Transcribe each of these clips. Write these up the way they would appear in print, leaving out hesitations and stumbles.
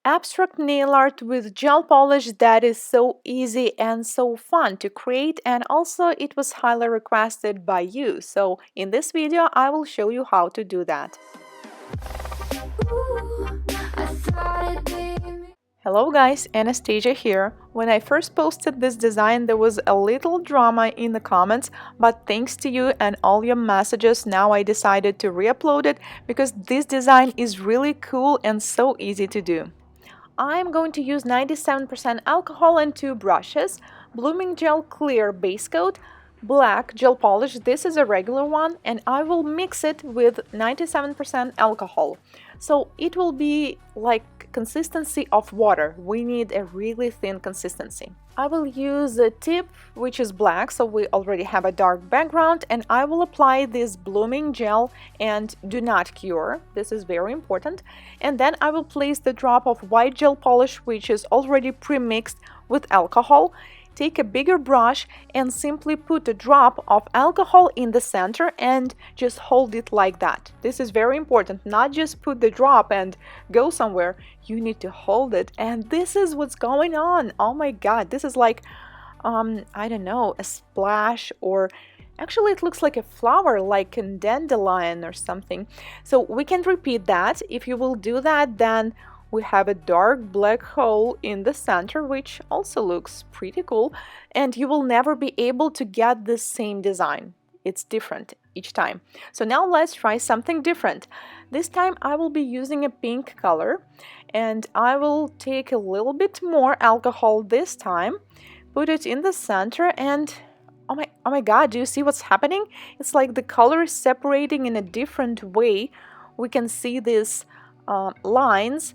abstract nail art with gel polish that is so easy and so fun to create, and also it was highly requested by you. So in this video I will show you how to do that. Hello guys, Anastasia here. When I first posted this design there was a little drama in the comments, but thanks to you and all your messages now I decided to re-upload it because this design is really cool and so easy to do. I'm going to use 97% alcohol and 2 brushes, blooming gel clear base coat, black gel polish, this is a regular one, and I will mix it with 97% alcohol. So it will be like consistency of water. We need a really thin consistency. I will use a tip which is black, so we already have a dark background, and I will apply this blooming gel and do not cure. This is very important. And then I will place the drop of white gel polish which is already pre-mixed with alcohol. Take a bigger brush and simply put a drop of alcohol in the center and just hold it like that. This is very important, not just put the drop and go somewhere. You need to hold it, and this is what's going on. Oh my god, this is like, I don't know, a splash, or actually it looks like a flower, like a dandelion or something. So we can repeat that. If you will do that, then we have a dark black hole in the center, which also looks pretty cool, and you will never be able to get the same design. It's different each time. So now let's try something different. This time I will be using a pink color, and I will take a little bit more alcohol this time, put it in the center, and oh my god, do you see what's happening? It's like the color is separating in a different way. We can see these lines,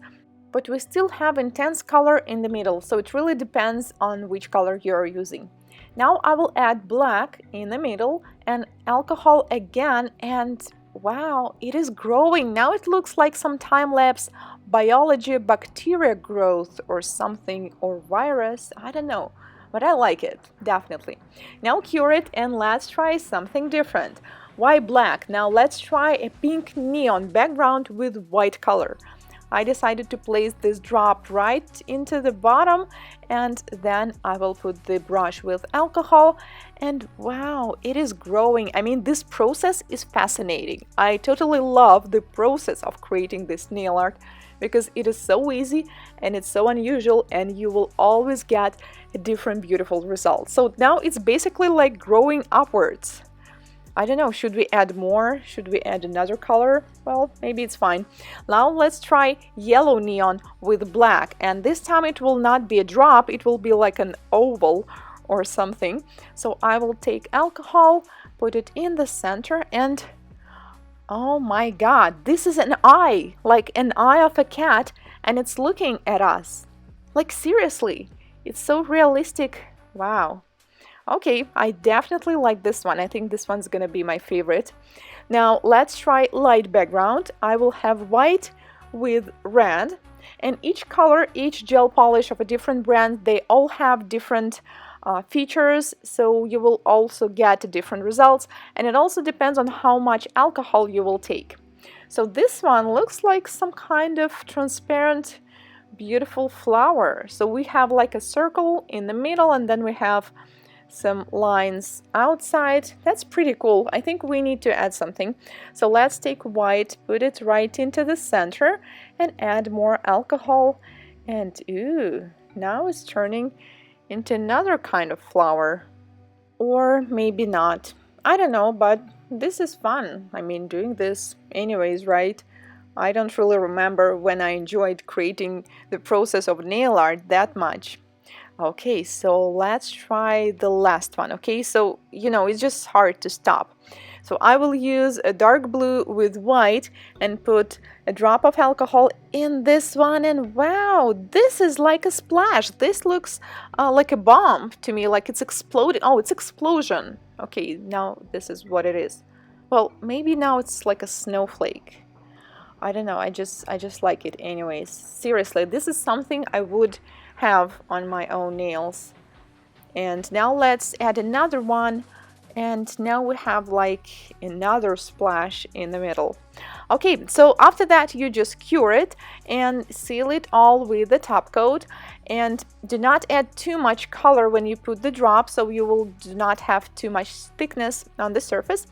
but we still have intense color in the middle, so it really depends on which color you're using. Now I will add black in the middle and alcohol again, and wow, it is growing. Now it looks like some time-lapse biology, bacteria growth or something, or virus, I don't know, but I like it, definitely. Now cure it and let's try something different. Why black? Now let's try a pink neon background with white color. I decided to place this drop right into the bottom, and then I will put the brush with alcohol, and wow, it is growing. I mean, this process is fascinating. I totally love the process of creating this nail art because it is so easy and it's so unusual, and you will always get a different beautiful result. So now it's basically like growing upwards. I don't know, should we add more? Should we add another color? Well, maybe it's fine. Now let's try yellow neon with black, and this time it will not be a drop, it will be like an oval or something. So I will take alcohol, put it in the center, and oh my god, this is an eye, like an eye of a cat, and it's looking at us. Like seriously, it's so realistic. Wow. Okay, I definitely like this one. I think this one's gonna be my favorite. Now let's try light background. I will have white with red, and each color, each gel polish of a different brand, they all have different features, so you will also get different results, and it also depends on how much alcohol you will take. So this one looks like some kind of transparent, beautiful flower. So we have like a circle in the middle, and then we have some lines outside. That's pretty cool. I think we need to add something. So let's take white, put it right into the center, and add more alcohol. And ooh, now it's turning into another kind of flower. Or maybe not. I don't know, but this is fun. I mean, doing this anyways, right? I don't really remember when I enjoyed creating the process of nail art that much. Okay, so let's try the last one. Okay, so you know, it's just hard to stop. So I will use a dark blue with white and put a drop of alcohol in this one, and wow, this is like a splash. This looks like a bomb to me, like it's exploding. Oh, it's explosion. Okay, now this is what it is. Well, maybe now it's like a snowflake. I don't know, I just like it anyways. Seriously, this is something I would have on my own nails. And now let's add another one And now we have like another splash in the middle. Okay, so after that you just cure it and seal it all with the top coat, and do not add too much color when you put the drop, so you will do not have too much thickness on the surface.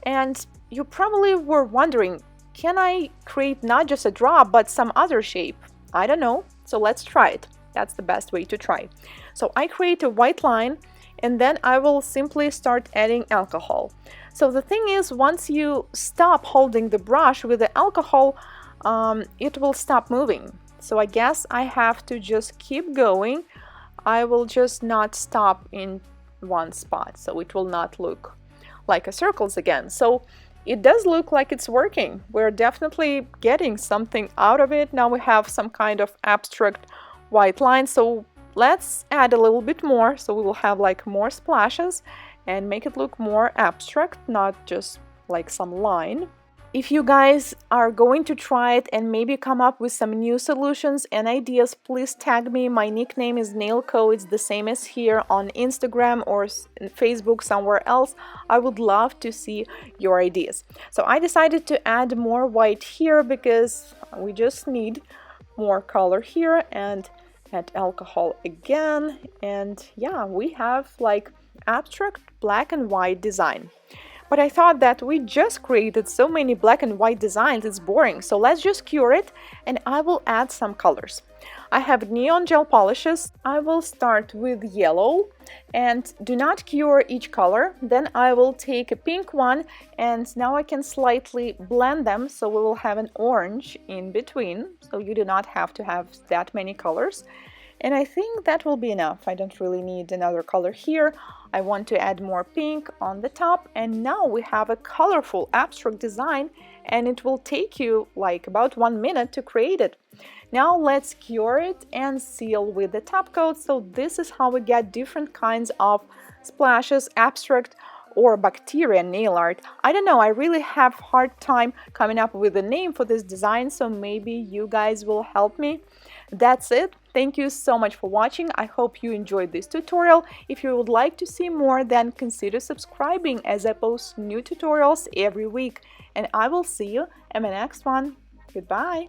And you probably were wondering, can I create not just a drop but some other shape? I don't know, so let's try it. That's the best way to try. So I create a white line, and then I will simply start adding alcohol. So the thing is, once you stop holding the brush with the alcohol, it will stop moving. So I guess I have to just keep going. I will just not stop in one spot, so it will not look like a circles again. So it does look like it's working. We're definitely getting something out of it. Now we have some kind of abstract white line. So let's add a little bit more, so we will have like more splashes and make it look more abstract, not just like some line. If you guys are going to try it and maybe come up with some new solutions and ideas, please tag me. My nickname is Nailcou. It's the same as here on Instagram or Facebook, somewhere else. I would love to see your ideas. So I decided to add more white here because we just need more color here, and add alcohol again. And yeah, we have like abstract black and white design. But I thought that we just created so many black and white designs, it's boring. So let's just cure it, and I will add some colors. I have neon gel polishes. I will start with yellow, and do not cure each color. Then I will take a pink one, and now I can slightly blend them, so we will have an orange in between. So you do not have to have that many colors. And I think that will be enough. I don't really need another color here. I want to add more pink on the top, and now we have a colorful abstract design, and it will take you like about 1 minute to create it. Now let's cure it and seal with the top coat. So this is how we get different kinds of splashes, abstract or bacteria nail art. I don't know, I really have hard time coming up with a name for this design, so maybe you guys will help me. That's it. Thank you so much for watching. I hope you enjoyed this tutorial. If you would like to see more, then consider subscribing, as I post new tutorials every week. And I will see you in my next one. Goodbye.